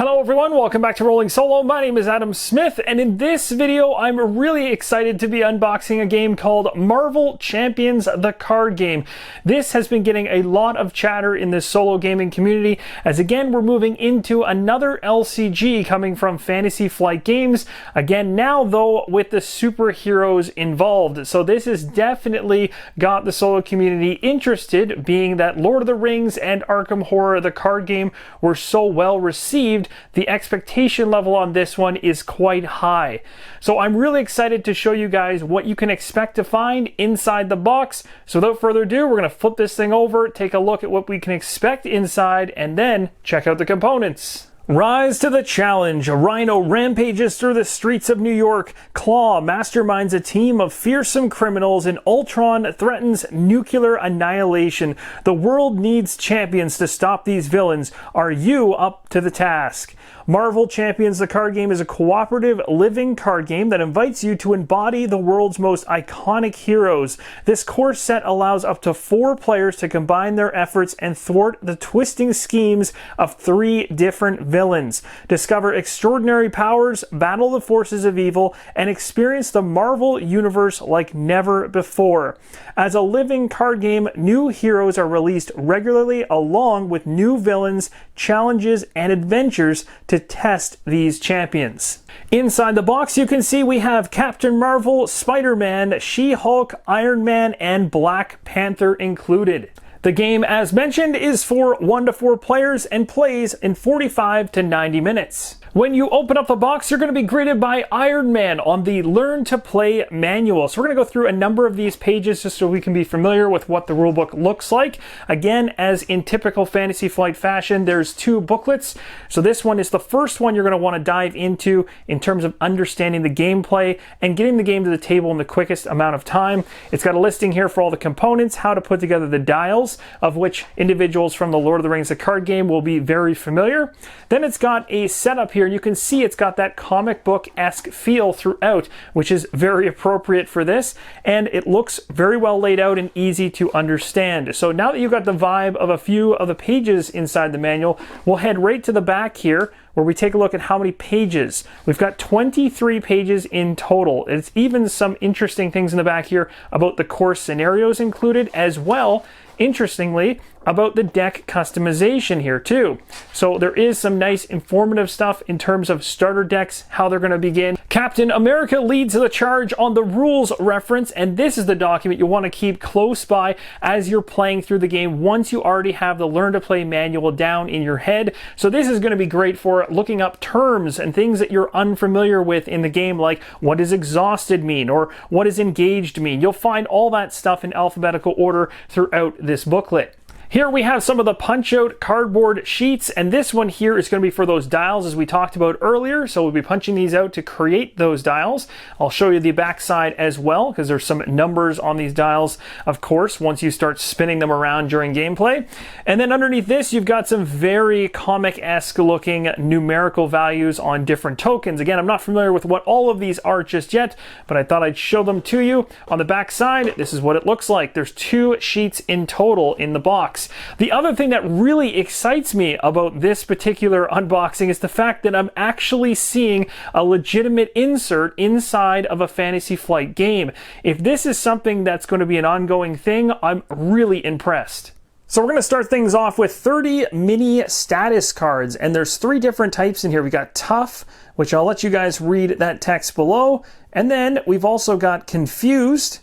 Hello everyone, welcome back to Rolling Solo. My name is Adam Smith, and in this video I'm really excited to be unboxing a game called Marvel Champions, the card game. This has been getting a lot of chatter in this solo gaming community, as again we're moving into another LCG coming from Fantasy Flight Games, again now though with the superheroes involved. So this has definitely got the solo community interested, being that Lord of the Rings and Arkham Horror, the card game, were so well received. The expectation level on this one is quite high. So I'm really excited to show you guys what you can expect to find inside the box. So without further ado, we're going to flip this thing over, take a look at what we can expect inside, and then check out the components. Rise to the challenge. Rhino rampages through the streets of New York. Claw masterminds a team of fearsome criminals, and Ultron threatens nuclear annihilation. The world needs champions to stop these villains. Are you up to the task? Marvel Champions, the card game, is a cooperative living card game that invites you to embody the world's most iconic heroes. This core set allows up to 4 players to combine their efforts and thwart the twisting schemes of 3 different villains. Discover extraordinary powers, battle the forces of evil, and experience the Marvel universe like never before. As a living card game, new heroes are released regularly along with new villains, challenges, and adventures to test these champions. Inside the box, you can see we have Captain Marvel, Spider-Man, She-Hulk, Iron Man, and Black Panther included. The game, as mentioned, is for 1 to 4 players and plays in 45 to 90 minutes. When you open up the box, you're going to be greeted by Iron Man on the Learn to Play manual. So we're going to go through a number of these pages just so we can be familiar with what the rulebook looks like. Again, as in typical Fantasy Flight fashion, there's 2 booklets. So this one is the first one you're going to want to dive into in terms of understanding the gameplay and getting the game to the table in the quickest amount of time. It's got a listing here for all the components, how to put together the dials, of which individuals from the Lord of the Rings, the card game, will be very familiar. Then it's got a setup here. And you can see it's got that comic book-esque feel throughout, which is very appropriate for this, and it looks very well laid out and easy to understand. So now that you've got the vibe of a few of the pages inside the manual, we'll head right to the back here where we take a look at how many pages. We've got 23 pages in total. It's even some interesting things in the back here about the core scenarios included, as well, interestingly, about the deck customization here too. So there is some nice informative stuff in terms of starter decks, how they're going to begin. Captain America leads the charge on the rules reference, and this is the document you want to keep close by as you're playing through the game once you already have the Learn to Play manual down in your head. So this is going to be great for looking up terms and things that you're unfamiliar with in the game, like what does exhausted mean or what does engaged mean. You'll find all that stuff in alphabetical order throughout this booklet. Here we have some of the punch-out cardboard sheets, and this one here is going to be for those dials as we talked about earlier, so we'll be punching these out to create those dials. I'll show you the back side as well, because there's some numbers on these dials, of course, once you start spinning them around during gameplay. And then underneath this, you've got some very comic-esque looking numerical values on different tokens. Again, I'm not familiar with what all of these are just yet, but I thought I'd show them to you. On the back side, this is what it looks like. There's 2 sheets in total in the box. The other thing that really excites me about this particular unboxing is the fact that I'm actually seeing a legitimate insert inside of a Fantasy Flight game. If this is something that's going to be an ongoing thing, I'm really impressed. So we're going to start things off with 30 mini status cards, and there's 3 different types in here. We got Tough, which I'll let you guys read that text below, and then we've also got Confused,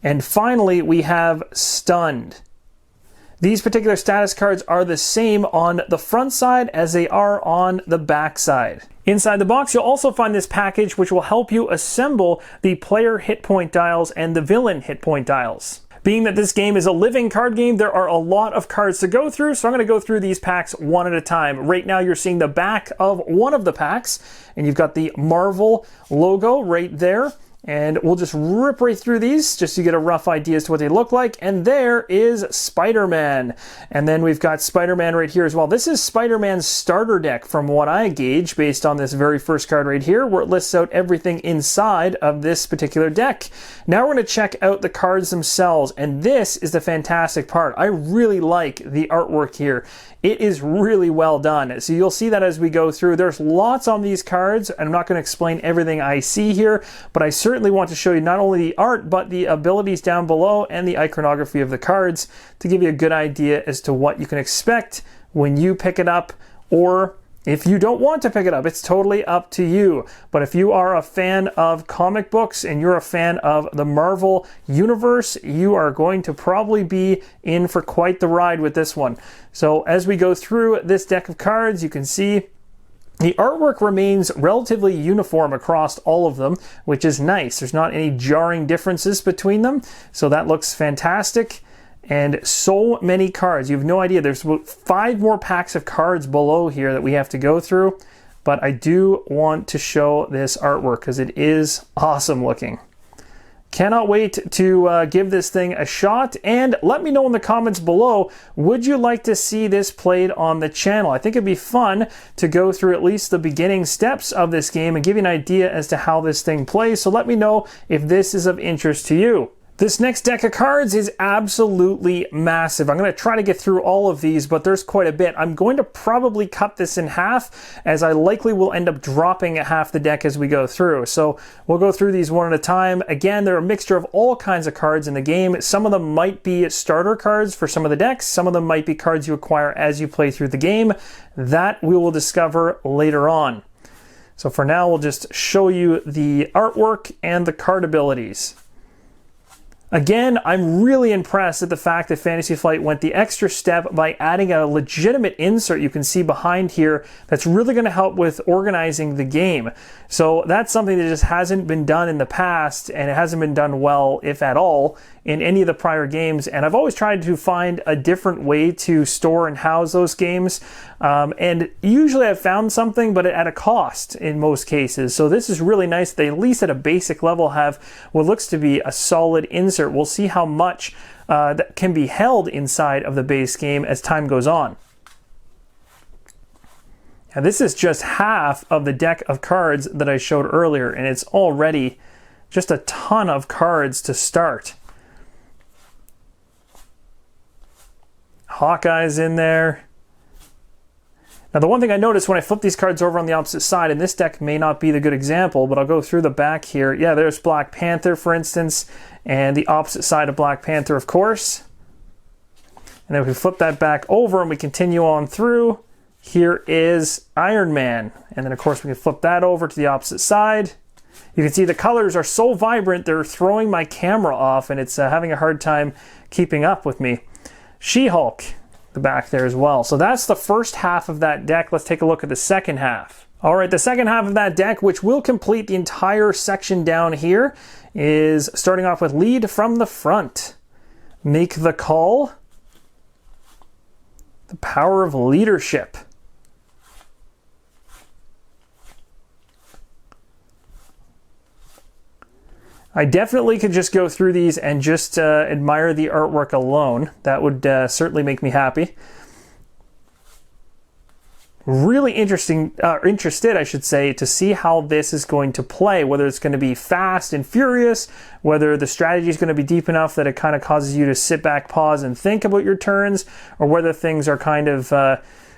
and finally we have Stunned. These particular status cards are the same on the front side as they are on the back side. Inside the box, you'll also find this package which will help you assemble the player hit point dials and the villain hit point dials. Being that this game is a living card game, there are a lot of cards to go through, so I'm going to go through these packs one at a time. Right now you're seeing the back of one of the packs, and you've got the Marvel logo right there. And we'll just rip right through these just to get a rough idea as to what they look like. And there is Spider-Man. And then we've got Spider-Man right here as well. This is Spider-Man's starter deck from what I gauge based on this very first card right here, where it lists out everything inside of this particular deck. Now we're going to check out the cards themselves. And this is the fantastic part. I really like the artwork here. It is really well done. So you'll see that as we go through. There's lots on these cards. I'm not going to explain everything I see here, but I certainly want to show you not only the art, but the abilities down below and the iconography of the cards to give you a good idea as to what you can expect when you pick it up, or if you don't want to pick it up. It's totally up to you. But if you are a fan of comic books and you're a fan of the Marvel universe, you are going to probably be in for quite the ride with this one. So as we go through this deck of cards, you can see the artwork remains relatively uniform across all of them, which is nice. There's not any jarring differences between them, so that looks fantastic. And so many cards. You have no idea. There's 5 more packs of cards below here that we have to go through, but I do want to show this artwork because it is awesome looking. Cannot wait to give this thing a shot, and let me know in the comments below, would you like to see this played on the channel? I think it'd be fun to go through at least the beginning steps of this game and give you an idea as to how this thing plays, so let me know if this is of interest to you. This next deck of cards is absolutely massive. I'm going to try to get through all of these, but there's quite a bit. I'm going to probably cut this in half, as I likely will end up dropping half the deck as we go through. So we'll go through these one at a time. Again, they're a mixture of all kinds of cards in the game. Some of them might be starter cards for some of the decks. Some of them might be cards you acquire as you play through the game. That we will discover later on. So for now, we'll just show you the artwork and the card abilities. Again, I'm really impressed at the fact that Fantasy Flight went the extra step by adding a legitimate insert you can see behind here that's really going to help with organizing the game. So that's something that just hasn't been done in the past, and it hasn't been done well, if at all, in any of the prior games. And I've always tried to find a different way to store and house those games. And usually I've found something, but at a cost in most cases. So this is really nice. They at least at a basic level have what looks to be a solid insert. We'll see how much that can be held inside of the base game as time goes on. Now this is just half of the deck of cards that I showed earlier, and it's already just a ton of cards to start. Hawkeye's in there. Now the one thing I noticed when I flip these cards over on the opposite side, and this deck may not be the good example, but I'll go through the back here. Yeah, there's Black Panther, for instance, and the opposite side of Black Panther, of course. And then if we flip that back over and we continue on through, here is Iron Man. And then of course we can flip that over to the opposite side. You can see the colors are so vibrant, they're throwing my camera off, and it's having a hard time keeping up with me. She-Hulk, the back there as well. So that's the first half of that deck. Let's take a look at the second half. All right, the second half of that deck, which will complete the entire section down here, is starting off with Lead from the Front. Make the Call. The Power of Leadership. I definitely could just go through these and just admire the artwork alone. That would certainly make me happy. Really interested, I should say, to see how this is going to play, whether it's going to be fast and furious, whether the strategy is going to be deep enough that it kind of causes you to sit back, pause, and think about your turns, or whether things are kind of,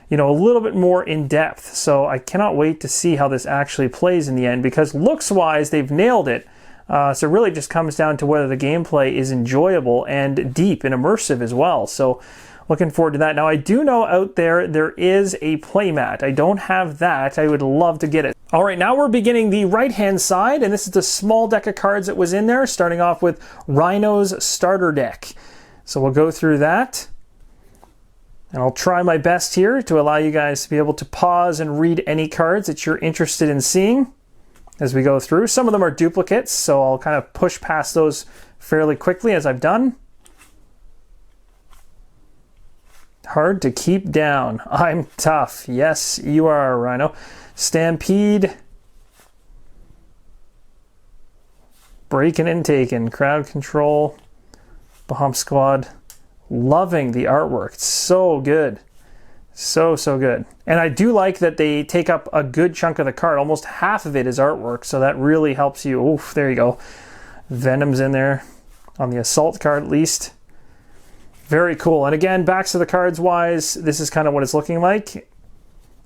you know, a little bit more in depth. So I cannot wait to see how this actually plays in the end, because looks-wise, they've nailed it. So it really just comes down to whether the gameplay is enjoyable and deep and immersive as well. So looking forward to that. Now I do know out there is a playmat. I don't have that. I would love to get it. All right, now we're beginning the right-hand side, and this is the small deck of cards that was in there, starting off with Rhino's starter deck. So we'll go through that. And I'll try my best here to allow you guys to be able to pause and read any cards that you're interested in seeing as we go through. Some of them are duplicates, so I'll kind of push past those fairly quickly as I've done. Hard to keep down. I'm tough. Yes, you are, Rhino. Stampede. Breaking and taking, crowd control, bomb squad. Loving the artwork. It's so good. So good. And I do like that they take up a good chunk of the card. Almost half of it is artwork, so that really helps you. Oof, there you go. Venom's in there on the assault card at least. Very cool. And again, backs of the cards wise, this is kind of what it's looking like.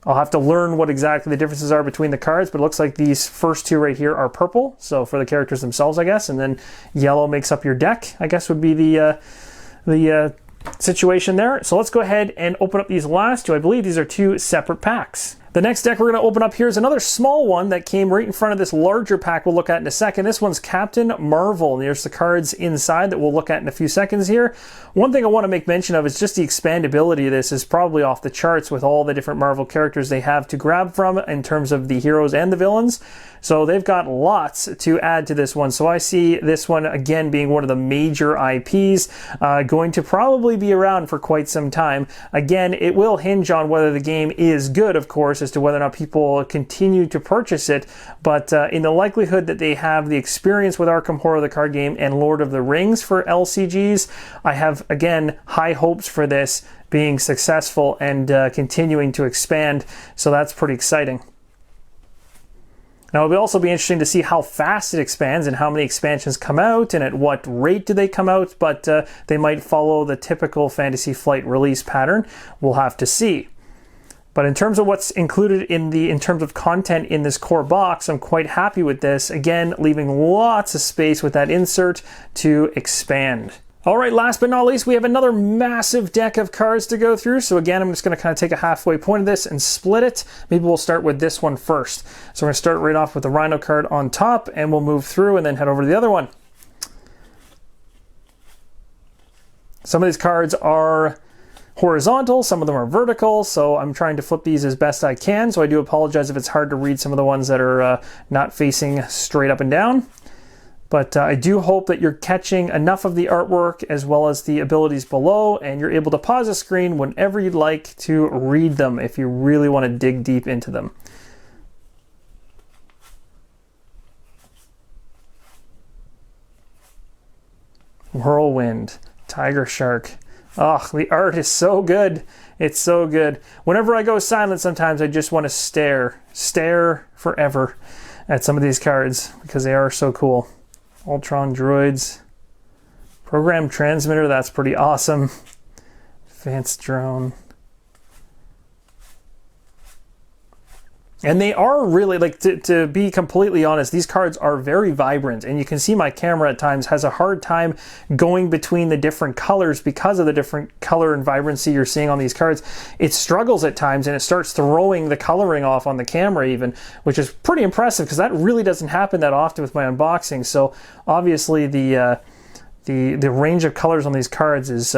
I'll have to learn what exactly the differences are between the cards, but it looks like these first two right here are purple, so for the characters themselves, I guess, and then yellow makes up your deck, I guess would be the situation there. So let's go ahead and open up these last two. I believe these are two separate packs. The next deck we're going to open up here is another small one that came right in front of this larger pack we'll look at in a second. This one's Captain Marvel, and there's the cards inside that we'll look at in a few seconds here. One thing I want to make mention of is just the expandability of this is probably off the charts with all the different Marvel characters they have to grab from in terms of the heroes and the villains. So they've got lots to add to this one. So I see this one again being one of the major IPs, going to probably be around for quite some time. Again, it will hinge on whether the game is good, of course, as to whether or not people continue to purchase it. But in the likelihood that they have the experience with Arkham Horror, the card game, and Lord of the Rings for LCGs, I have, again, high hopes for this being successful and continuing to expand. So that's pretty exciting. Now, it'll also be interesting to see how fast it expands and how many expansions come out and at what rate do they come out, but they might follow the typical Fantasy Flight release pattern. We'll have to see. But in terms of what's included in terms of content in this core box, I'm quite happy with this. Again, leaving lots of space with that insert to expand. All right, last but not least, we have another massive deck of cards to go through. So again, I'm just going to kind of take a halfway point of this and split it. Maybe we'll start with this one first. So we're going to start right off with the Rhino card on top, and we'll move through and then head over to the other one. Some of these cards are horizontal, some of them are vertical, so I'm trying to flip these as best I can. So I do apologize if it's hard to read some of the ones that are not facing straight up and down. But I do hope that you're catching enough of the artwork as well as the abilities below, and you're able to pause the screen whenever you'd like to read them if you really want to dig deep into them. Whirlwind, Tiger Shark. Oh, the art is so good. It's so good. Whenever I go silent, sometimes I just want to stare forever at some of these cards because they are so cool. Ultron droids, program transmitter, that's pretty awesome. Advanced drone. And they are really, like, to be completely honest, these cards are very vibrant, and you can see my camera at times has a hard time going between the different colors because of the different color and vibrancy you're seeing on these cards. It struggles at times, and it starts throwing the coloring off on the camera even, which is pretty impressive because that really doesn't happen that often with my unboxing. So obviously the range of colors on these cards is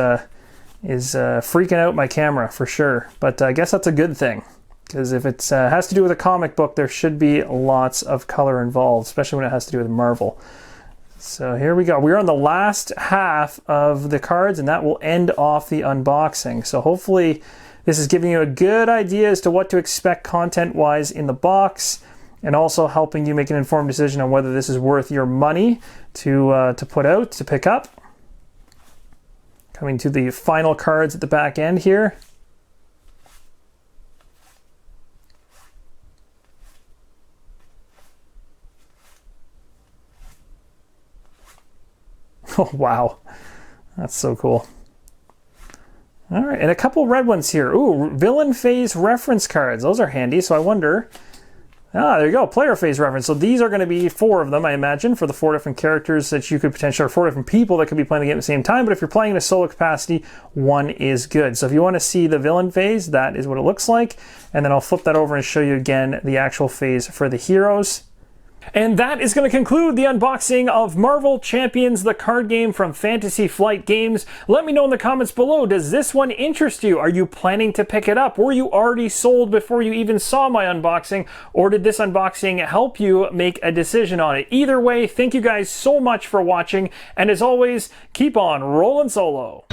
freaking out my camera for sure, but I guess that's a good thing. Because if it has to do with a comic book, there should be lots of color involved, especially when it has to do with Marvel. So here we go. We're on the last half of the cards, and that will end off the unboxing. So hopefully this is giving you a good idea as to what to expect content-wise in the box, and also helping you make an informed decision on whether this is worth your money to put out, to pick up. Coming to the final cards at the back end here. Oh, wow. That's so cool. All right, and a couple red ones here. Ooh, villain phase reference cards. Those are handy, so I wonder... Ah, there you go, player phase reference. So these are going to be 4 of them, I imagine, for the 4 different characters that you could potentially... or 4 different people that could be playing the game at the same time, but if you're playing in a solo capacity, 1 is good. So if you want to see the villain phase, that is what it looks like. And then I'll flip that over and show you again the actual phase for the heroes. And that is going to conclude the unboxing of Marvel Champions, the card game from Fantasy Flight Games. Let me know in the comments below, does this one interest you? Are you planning to pick it up? Were you already sold before you even saw my unboxing? Or did this unboxing help you make a decision on it? Either way, thank you guys so much for watching. And as always, keep on rolling solo.